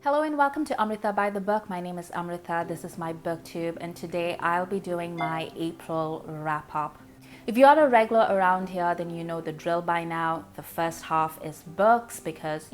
Hello and welcome to Amrita by the Book. My name is Amrita. This is my booktube and today I'll be doing my April wrap-up. If you are a regular around here, then you know the drill by now. The first half is books because,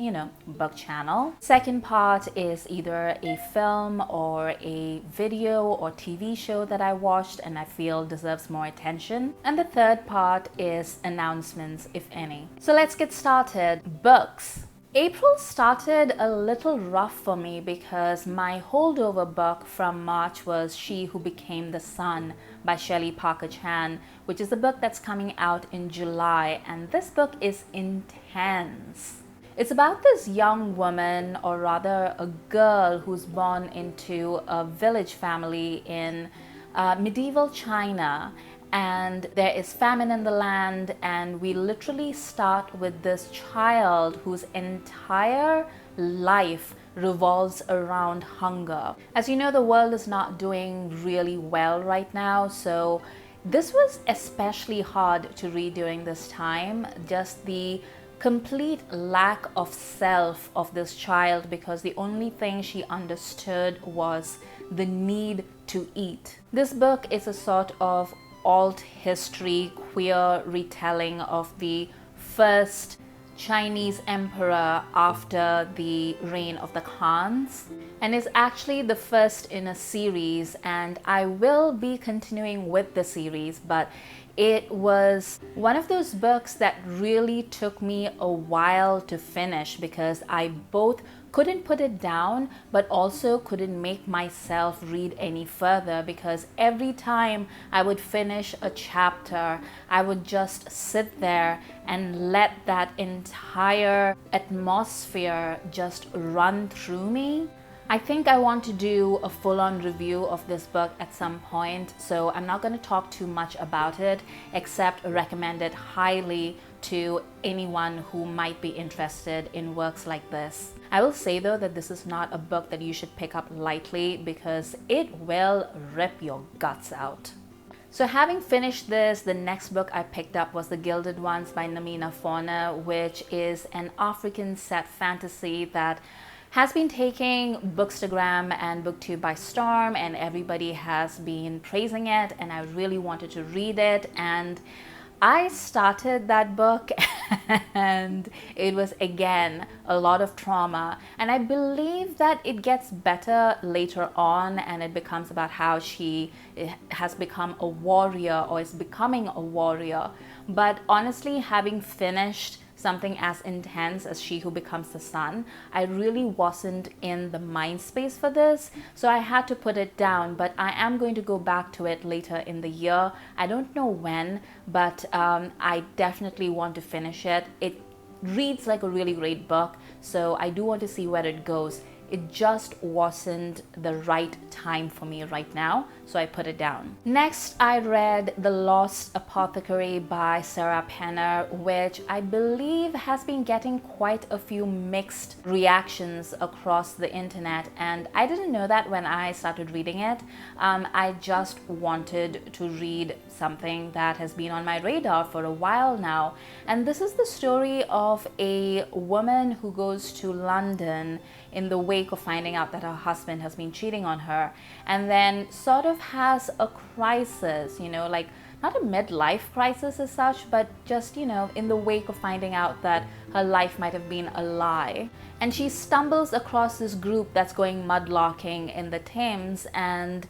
book channel. Second part is either a film or a video or TV show that I watched and I feel deserves more attention. And the third part is announcements, if any. So let's get started. Books. April started a little rough for me because my holdover book from March was She Who Became the Sun by Shelley Parker Chan, which is a book that's coming out in July, and this book is intense. It's about this young woman, or rather a girl, who's born into a village family in medieval China. And there is famine in the land, and we literally start with this child whose entire life revolves around hunger. As you know, the world is not doing really well right now, so this was especially hard to read during this time. Just the complete lack of self of this child, because the only thing she understood was the need to eat. This book is a sort of alt history, queer retelling of the first Chinese emperor after the reign of the Khans, and is actually the first in a series, and I will be continuing with the series, but it was one of those books that really took me a while to finish because I both couldn't put it down but also couldn't make myself read any further, because every time I would finish a chapter I would just sit there and let that entire atmosphere just run through me. I think I want to do a full-on review of this book at some point, so I'm not going to talk too much about it except recommend it highly to anyone who might be interested in works like this. I will say though that this is not a book that you should pick up lightly because it will rip your guts out. So having finished this, the next book I picked up was The Gilded Ones by Namina Fauna, which is an African set fantasy that has been taking Bookstagram and Booktube by storm, and everybody has been praising it, and I really wanted to read it, and I started that book and it was again a lot of trauma, and I believe that it gets better later on and it becomes about how she has become a warrior or is becoming a warrior. But honestly, having finished something as intense as She Who Becomes the Sun, I really wasn't in the mind space for this, so I had to put it down, but I am going to go back to it later in the year. I don't know when, but I definitely want to finish it. It reads like a really great book, so I do want to see where it goes. It just wasn't the right time for me right now, so I put it down. Next, I read The Lost Apothecary by Sarah Penner, which I believe has been getting quite a few mixed reactions across the internet, and I didn't know that when I started reading it. I just wanted to read something that has been on my radar for a while now, and this is the story of a woman who goes to London in the wake of finding out that her husband has been cheating on her, and then sort of has a crisis, like not a midlife crisis as such, but just, in the wake of finding out that her life might have been a lie. And she stumbles across this group that's going mudlarking in the Thames, and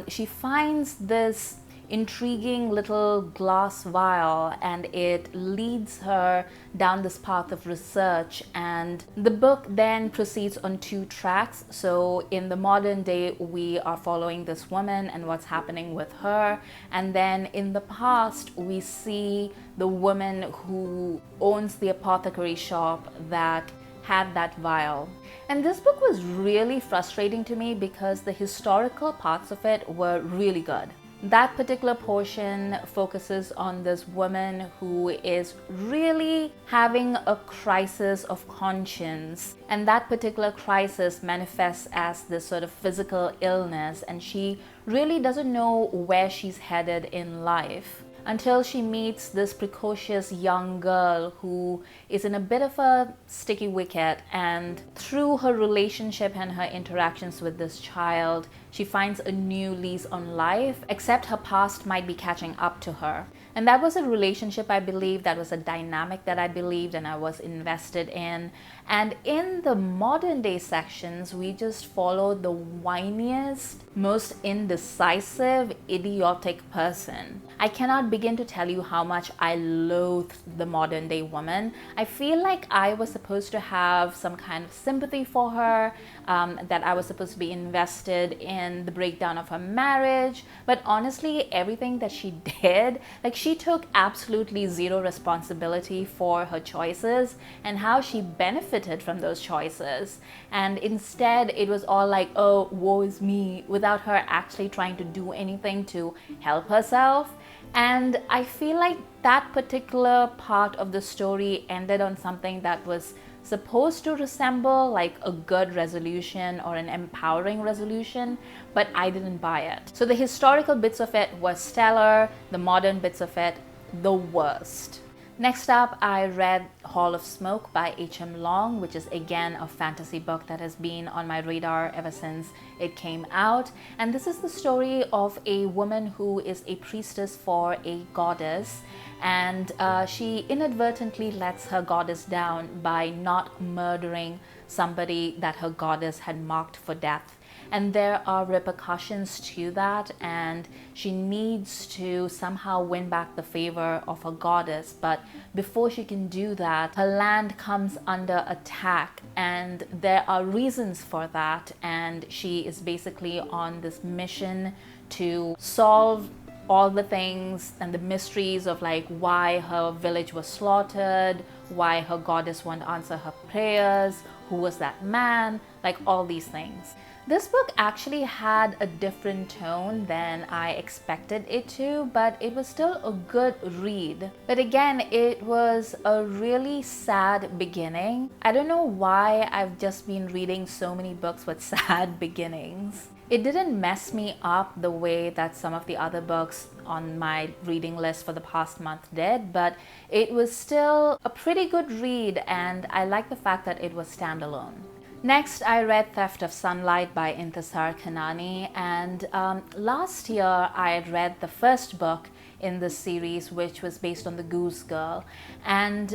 she finds this intriguing little glass vial, and it leads her down this path of research. And the book then proceeds on two tracks. So in the modern day, we are following this woman and what's happening with her, and then in the past we see the woman who owns the apothecary shop that had that vial. And this book was really frustrating to me because the historical parts of it were really good. That particular portion focuses on this woman who is really having a crisis of conscience, and that particular crisis manifests as this sort of physical illness, and she really doesn't know where she's headed in life until she meets this precocious young girl who is in a bit of a sticky wicket, and through her relationship and her interactions with this child, she finds a new lease on life, except her past might be catching up to her. And that was a relationship I believed, that was a dynamic that I believed and I was invested in. And in the modern day sections, we just followed the whiniest, most indecisive, idiotic person. I cannot begin to tell you how much I loathed the modern day woman. I feel like I was supposed to have some kind of sympathy for her, that I was supposed to be invested in the breakdown of her marriage. But honestly, everything that she did, like, she took absolutely zero responsibility for her choices and how she benefited from those choices. And instead, it was all like, oh, woe is me, without her actually trying to do anything to help herself. And I feel like that particular part of the story ended on something that was supposed to resemble like a good resolution or an empowering resolution, but I didn't buy it. So the historical bits of it were stellar, the modern bits of it, the worst. Next up, I read Hall of Smoke by H.M. Long, which is again a fantasy book that has been on my radar ever since it came out. And this is the story of a woman who is a priestess for a goddess, and she inadvertently lets her goddess down by not murdering somebody that her goddess had marked for death. And there are repercussions to that, and she needs to somehow win back the favor of her goddess. But before she can do that, her land comes under attack, and there are reasons for that. And she is basically on this mission to solve all the things and the mysteries of like why her village was slaughtered, why her goddess won't answer her prayers, who was that man, like all these things. This book actually had a different tone than I expected it to, but it was still a good read. But again, it was a really sad beginning. I don't know why I've just been reading so many books with sad beginnings. It didn't mess me up the way that some of the other books on my reading list for the past month did, but it was still a pretty good read, and I like the fact that it was standalone. Next, I read Theft of Sunlight by Intisar Kanani, and last year I had read the first book in this series, which was based on the Goose Girl. And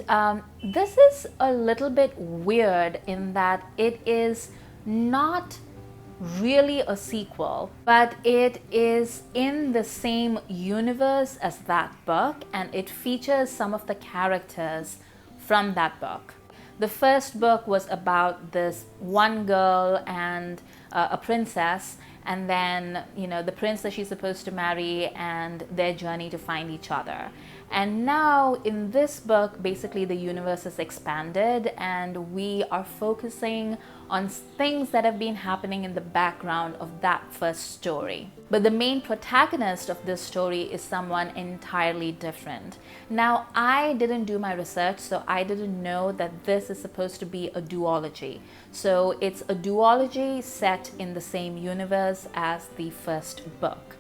this is a little bit weird in that it is not really a sequel, but it is in the same universe as that book, and it features some of the characters from that book. The first book was about this one girl and a princess, and then, you know, the prince that she's supposed to marry and their journey to find each other. And now in this book, basically the universe is expanded and we are focusing on things that have been happening in the background of that first story. But the main protagonist of this story is someone entirely different. Now, I didn't do my research, so I didn't know that this is supposed to be a duology. So it's a duology set in the same universe as the first book.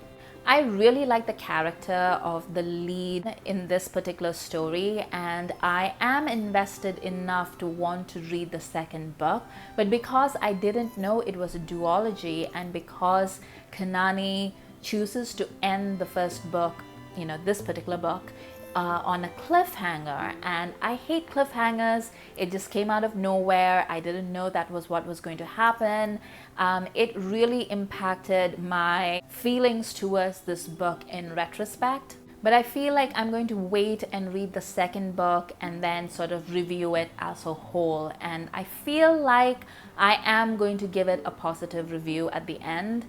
I really like the character of the lead in this particular story, and I am invested enough to want to read the second book. But because I didn't know it was a duology, and because Kanani chooses to end the first book, you know, this particular book, on a cliffhanger, and I hate cliffhangers. It just came out of nowhere. I didn't know that was what was going to happen. It really impacted my feelings towards this book in retrospect. But I feel like I'm going to wait and read the second book and then sort of review it as a whole. And I feel like I am going to give it a positive review at the end,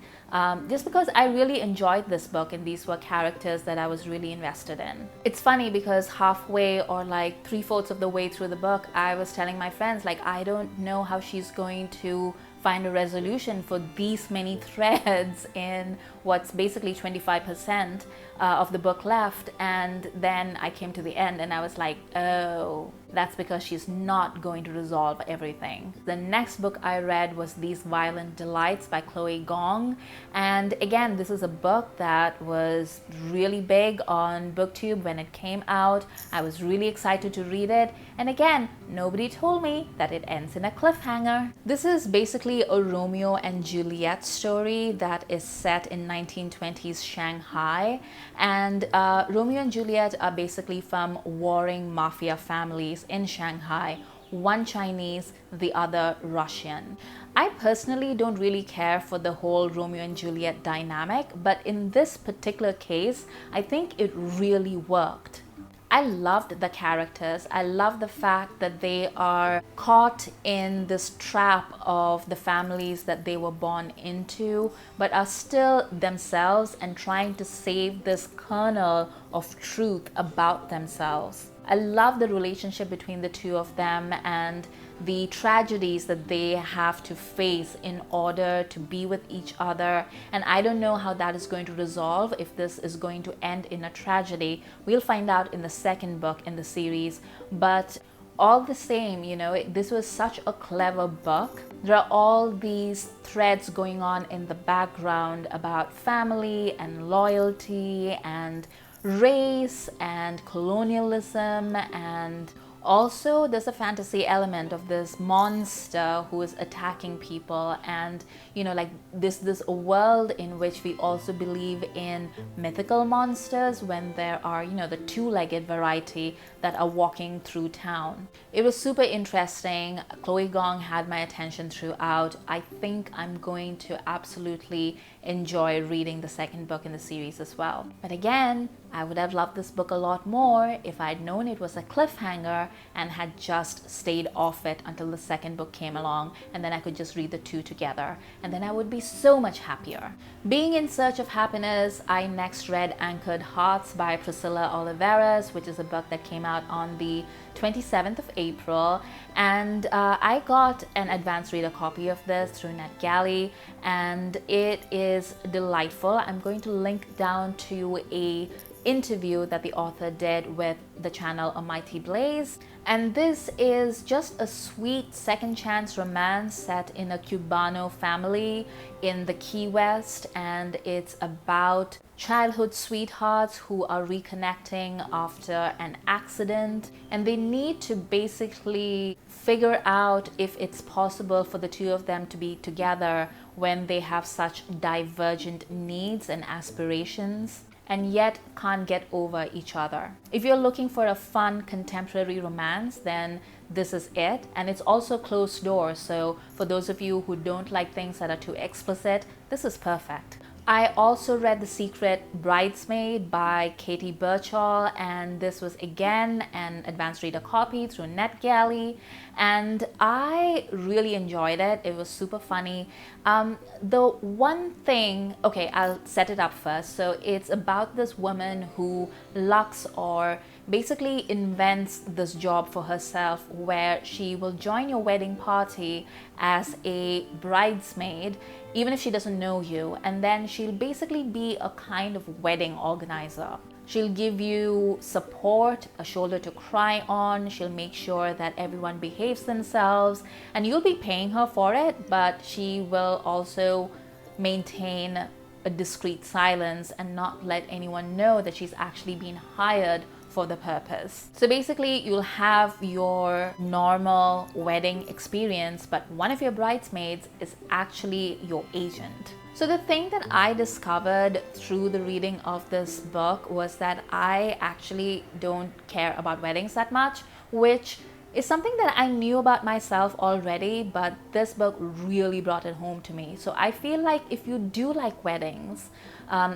just because I really enjoyed this book and these were characters that I was really invested in. It's funny because halfway or like 3/4 of the way through the book, I was telling my friends, like, I don't know how she's going to find a resolution for these many threads in what's basically 25% of the book left. And then I came to the end and I was like, oh, that's because she's not going to resolve everything. The next book I read was These Violent Delights by Chloe Gong. And again, this is a book that was really big on BookTube when it came out. I was really excited to read it. And again, nobody told me that it ends in a cliffhanger. This is basically a Romeo and Juliet story that is set in 1920s Shanghai. And Romeo and Juliet are basically from warring mafia families in Shanghai, one Chinese, the other Russian. I personally don't really care for the whole Romeo and Juliet dynamic, but in this particular case, I think it really worked. I loved the characters. I love the fact that they are caught in this trap of the families that they were born into, but are still themselves and trying to save this kernel of truth about themselves. I love the relationship between the two of them and the tragedies that they have to face in order to be with each other. And I don't know how that is going to resolve, if this is going to end in a tragedy. We'll find out in the second book in the series. But all the same, you know, this was such a clever book. There are all these threads going on in the background about family and loyalty and race and colonialism, and also there's a fantasy element of this monster who is attacking people, and you know, like this a world in which we also believe in mythical monsters when there are, you know, the two-legged variety that are walking through town. It was super interesting. Chloe Gong had my attention throughout. I think I'm going to absolutely enjoy reading the second book in the series as well. But again, I would have loved this book a lot more if I'd known it was a cliffhanger and had just stayed off it until the second book came along, and then I could just read the two together, and then I would be so much happier. Being in search of happiness, I next read Anchored Hearts by Priscilla Oliveras, which is a book that came out on the 27th of April, and I got an advanced reader copy of this through Netgalley, and it is delightful. I'm going to link down to a interview that the author did with the channel A Mighty Blaze. And this is just a sweet second chance romance set in a Cubano family in the Key West, and it's about childhood sweethearts who are reconnecting after an accident, and they need to basically figure out if it's possible for the two of them to be together when they have such divergent needs and aspirations, and yet can't get over each other. If you're looking for a fun contemporary romance, then this is it. And it's also closed door, so for those of you who don't like things that are too explicit, this is perfect. I also read The Secret Bridesmaid by Katie Birchall, and this was again an advanced reader copy through Netgalley, and I really enjoyed it. It was super funny. The one thing, okay, I'll set it up first. So it's about this woman who lucks or basically invents this job for herself where she will join your wedding party as a bridesmaid even if she doesn't know you, and then she'll basically be a kind of wedding organizer. She'll give you support, a shoulder to cry on, she'll make sure that everyone behaves themselves, and you'll be paying her for it, but she will also maintain a discreet silence and not let anyone know that she's actually been hired for the purpose. So basically, you'll have your normal wedding experience, but one of your bridesmaids is actually your agent. So the thing that I discovered through the reading of this book was that I actually don't care about weddings that much, which is something that I knew about myself already, but this book really brought it home to me. So I feel like if you do like weddings,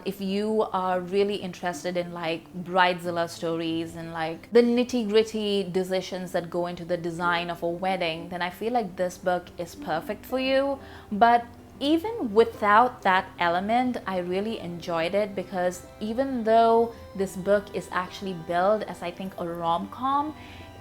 if you are really interested in like bridezilla stories and like the nitty-gritty decisions that go into the design of a wedding, then I feel like this book is perfect for you. But even without that element, I really enjoyed it, because even though this book is actually billed as, I think, a rom-com,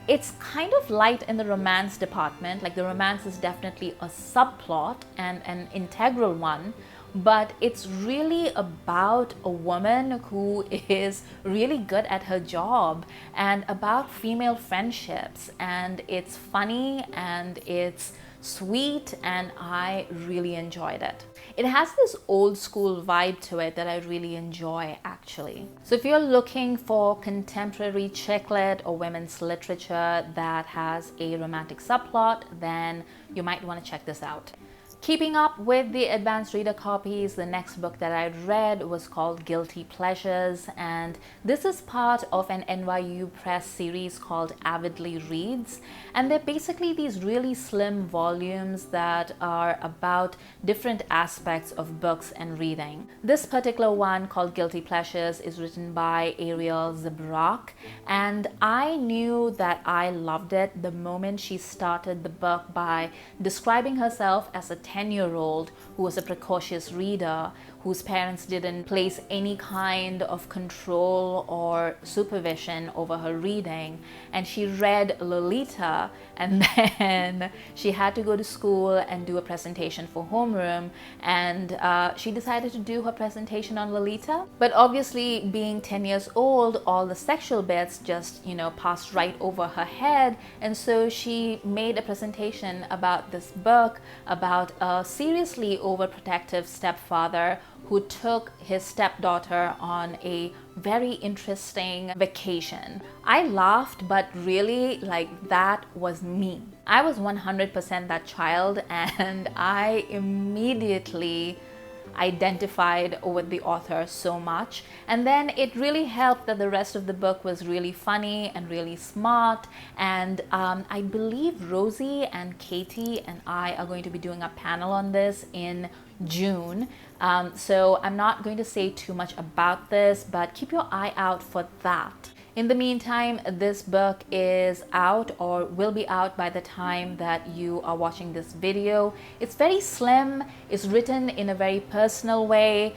It's kind of light in the romance department. Like, the romance is definitely a subplot and an integral one, but it's really about a woman who is really good at her job and about female friendships, and it's funny and it's sweet, and I really enjoyed it. It has this old school vibe to it that I really enjoy, actually. So if you're looking for contemporary chick lit or women's literature that has a romantic subplot, then you might want to check this out. Keeping up with the advanced reader copies, the next book that I read was called Guilty Pleasures, and this is part of an NYU Press series called Avidly Reads, and they're basically these really slim volumes that are about different aspects of books and reading. This particular one, called Guilty Pleasures, is written by Ariel Zabrak, and I knew that I loved it the moment she started the book by describing herself as a 10-year-old who was a precocious reader, whose parents didn't place any kind of control or supervision over her reading. And she read Lolita, and then she had to go to school and do a presentation for homeroom, and she decided to do her presentation on Lolita. But obviously, being 10 years old, all the sexual bits just, passed right over her head, and so she made a presentation about this book about a seriously overprotective stepfather who took his stepdaughter on a very interesting vacation. I laughed, but really, that was me. I was 100% that child, and I immediately identified with the author so much. And then it really helped that the rest of the book was really funny and really smart, and I believe Rosie and Katie and I are going to be doing a panel on this in June. So I'm not going to say too much about this, but keep your eye out for that. In the meantime, this book is out, or will be out by the time that you are watching this video. It's very slim. It's written in a very personal way.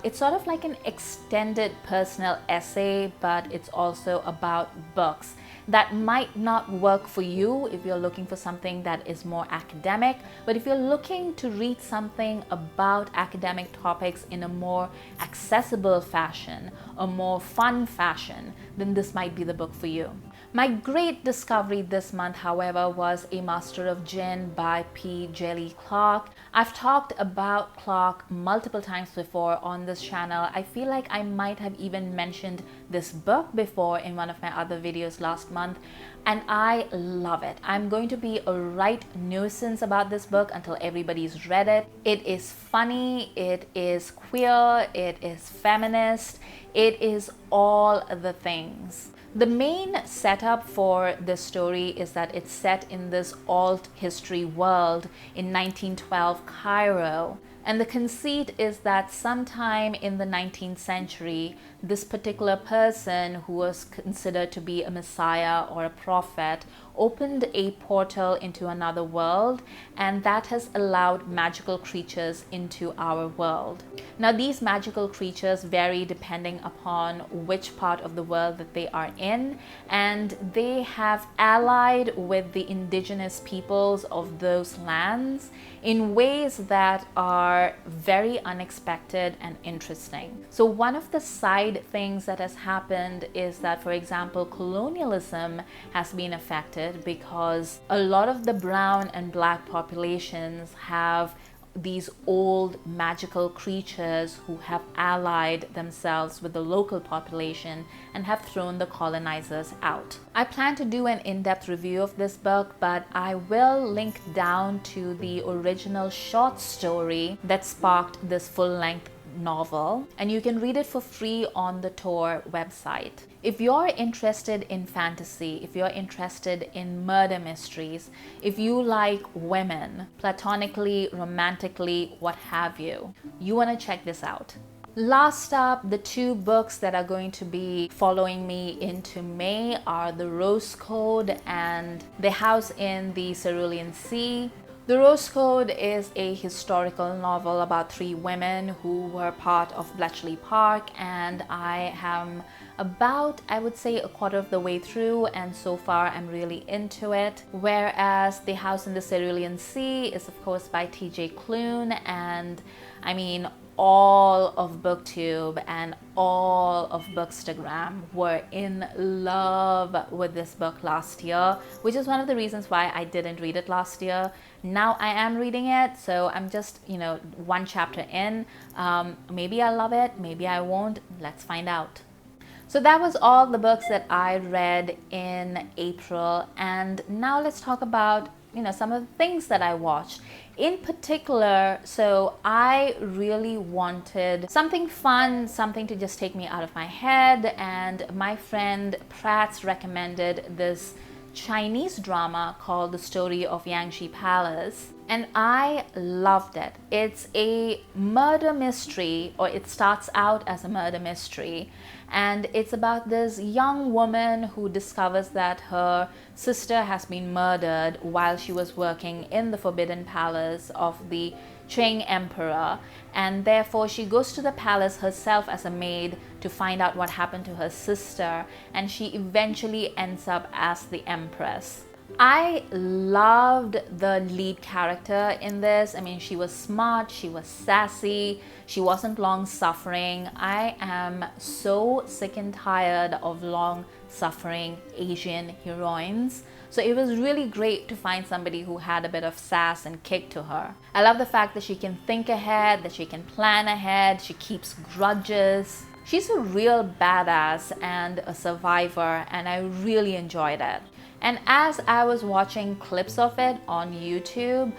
It's sort of like an extended personal essay, but it's also about books. That might not work for you if you're looking for something that is more academic, but if you're looking to read something about academic topics in a more accessible fashion, a more fun fashion, then this might be the book for you. My great discovery this month, however, was A Master of Gin by P. Jelly Clark. I've talked about Clark multiple times before on this channel. I feel like I might have even mentioned this book before in one of my other videos last month, and I love it. I'm going to be a right nuisance about this book until everybody's read it. It is funny, it is queer, it is feminist, it is all the things. The main setup for this story is that it's set in this alt history world in 1912 Cairo. And the conceit is that sometime in the 19th century, this particular person, who was considered to be a messiah or a prophet, opened a portal into another world, and that has allowed magical creatures into our world. Now, these magical creatures vary depending upon which part of the world that they are in, and they have allied with the indigenous peoples of those lands in ways that are very unexpected and interesting. So one of the side things that has happened is that, for example, colonialism has been affected because a lot of the brown and black populations have these old magical creatures who have allied themselves with the local population and have thrown the colonizers out. I plan to do an in-depth review of this book, but I will link down to the original short story that sparked this full-length novel, and you can read it for free on the Tor website. If you're interested in fantasy, if you're interested in murder mysteries, if you like women, platonically, romantically, what have you, you want to check this out. Last up, the two books that are going to be following me into May are The Rose Code and The House in the Cerulean Sea. The Rose Code is a historical novel about three women who were part of Bletchley Park, and I am about, I would say, a quarter of the way through, and so far I'm really into it. Whereas The House in the Cerulean Sea is of course by TJ Klune, and I mean, all of BookTube and all of Bookstagram were in love with this book last year, which is one of the reasons why I didn't read it last year. Now I am reading it, so I'm just, one chapter in. Maybe I'll love it, maybe I won't. Let's find out. So that was all the books that I read in April, and now let's talk about some of the things that I watched. In particular, so I really wanted something fun, something to just take me out of my head, and my friend Prats recommended this Chinese drama called The Story of Yangtze Palace, and I loved it. It's a murder mystery, or it starts out as a murder mystery, and it's about this young woman who discovers that her sister has been murdered while she was working in the Forbidden Palace of the Qing Emperor, and therefore she goes to the palace herself as a maid to find out what happened to her sister, and she eventually ends up as the Empress. I loved the lead character in this. I mean, she was smart, she was sassy, she wasn't long suffering. I am so sick and tired of long suffering Asian heroines. So it was really great to find somebody who had a bit of sass and kick to her. I love the fact that she can think ahead, that she can plan ahead, she keeps grudges. She's a real badass and a survivor, and I really enjoyed it. And as I was watching clips of it on YouTube,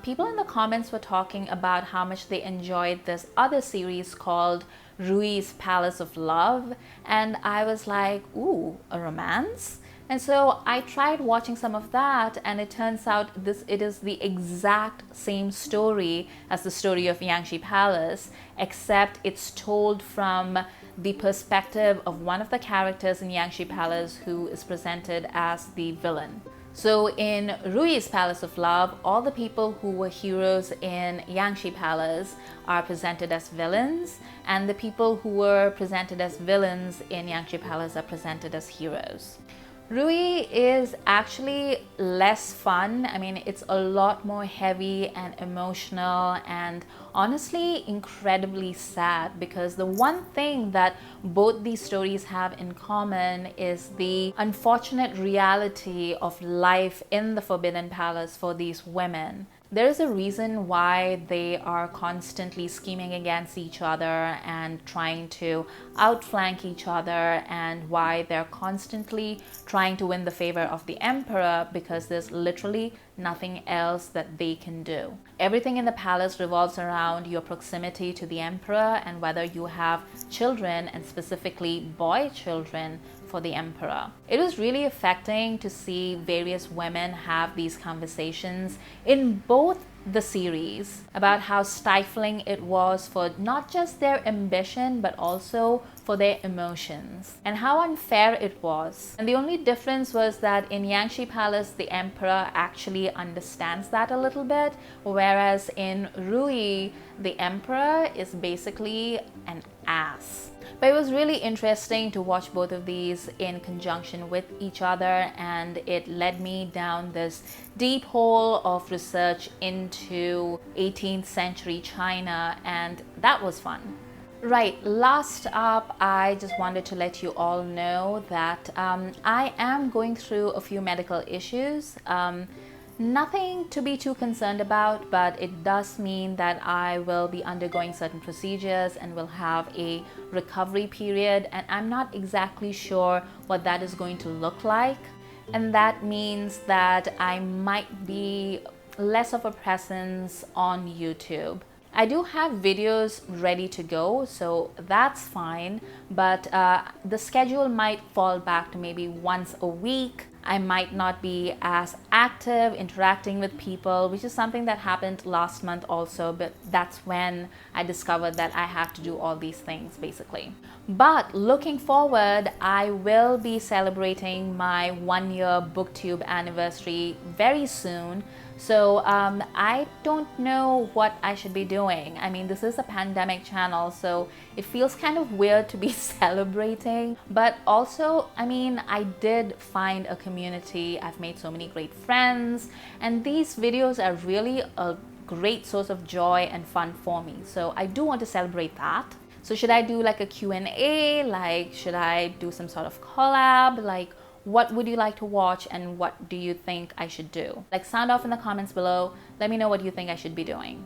people in the comments were talking about how much they enjoyed this other series called Rui's Palace of Love. And I was like, ooh, a romance? And so I tried watching some of that, and it turns out it is the exact same story as the story of Yangtze Palace, except it's told from the perspective of one of the characters in Yangtze Palace, who is presented as the villain. So in Rui's Palace of Love, all the people who were heroes in Yangtze Palace are presented as villains, and the people who were presented as villains in Yangtze Palace are presented as heroes. Rui is actually less fun. I mean, it's a lot more heavy and emotional and honestly incredibly sad, because the one thing that both these stories have in common is the unfortunate reality of life in the Forbidden Palace for these women. There is a reason why they are constantly scheming against each other and trying to outflank each other, and why they're constantly trying to win the favor of the emperor, because there's literally nothing else that they can do. Everything in the palace revolves around your proximity to the emperor and whether you have children, and specifically boy children, for the emperor. It was really affecting to see various women have these conversations in both the series about how stifling it was for not just their ambition but also for their emotions, and how unfair it was. And the only difference was that in Yangtze Palace the emperor actually understands that a little bit, whereas in Rui the emperor is basically an ass. But it was really interesting to watch both of these in conjunction with each other, and it led me down this deep hole of research into 18th century China, and that was fun. Right, last up, I just wanted to let you all know that I am going through a few medical issues. Nothing to be too concerned about, but it does mean that I will be undergoing certain procedures and will have a recovery period, and I'm not exactly sure what that is going to look like. And that means that I might be less of a presence on YouTube. I do have videos ready to go, so that's fine, but the schedule might fall back to maybe once a week. I might not be as active interacting with people, which is something that happened last month also, but that's when I discovered that I have to do all these things basically. But looking forward, I will be celebrating my 1-year BookTube anniversary very soon. So I don't know what I should be doing. I mean, this is a pandemic channel, so it feels kind of weird to be celebrating. But also, I mean, I did find a community. I've made so many great friends, and these videos are really a great source of joy and fun for me. So I do want to celebrate that. So should I do like a Q&A? Like, should I do some sort of collab? Like, what would you like to watch and what do you think I should do? Like, sound off in the comments below. Let me know what you think I should be doing.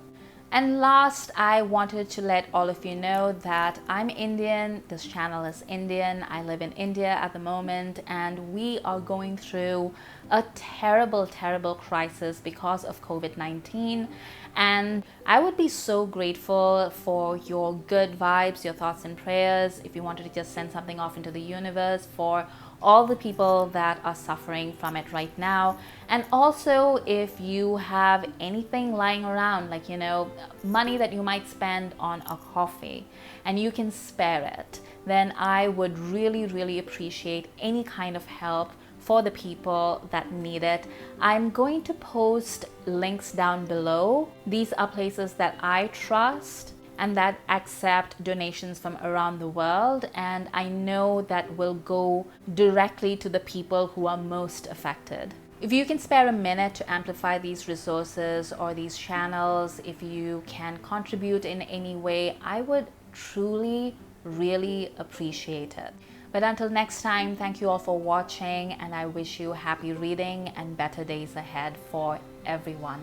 And last, I wanted to let all of you know that I'm Indian. This channel is Indian. I live in India at the moment, and we are going through a terrible, terrible crisis because of COVID-19. And I would be so grateful for your good vibes, your thoughts and prayers. If you wanted to just send something off into the universe for all the people that are suffering from it right now. And also, if you have anything lying around, like, you know, money that you might spend on a coffee and you can spare it, then I would really, really appreciate any kind of help for the people that need it. I'm going to post links down below. These are places that I trust and that accept donations from around the world, and I know that will go directly to the people who are most affected. If you can spare a minute to amplify these resources or these channels, if you can contribute in any way, I would truly, really appreciate it. But until next time, thank you all for watching, and I wish you happy reading and better days ahead for everyone.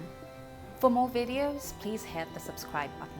For more videos, please hit the subscribe button.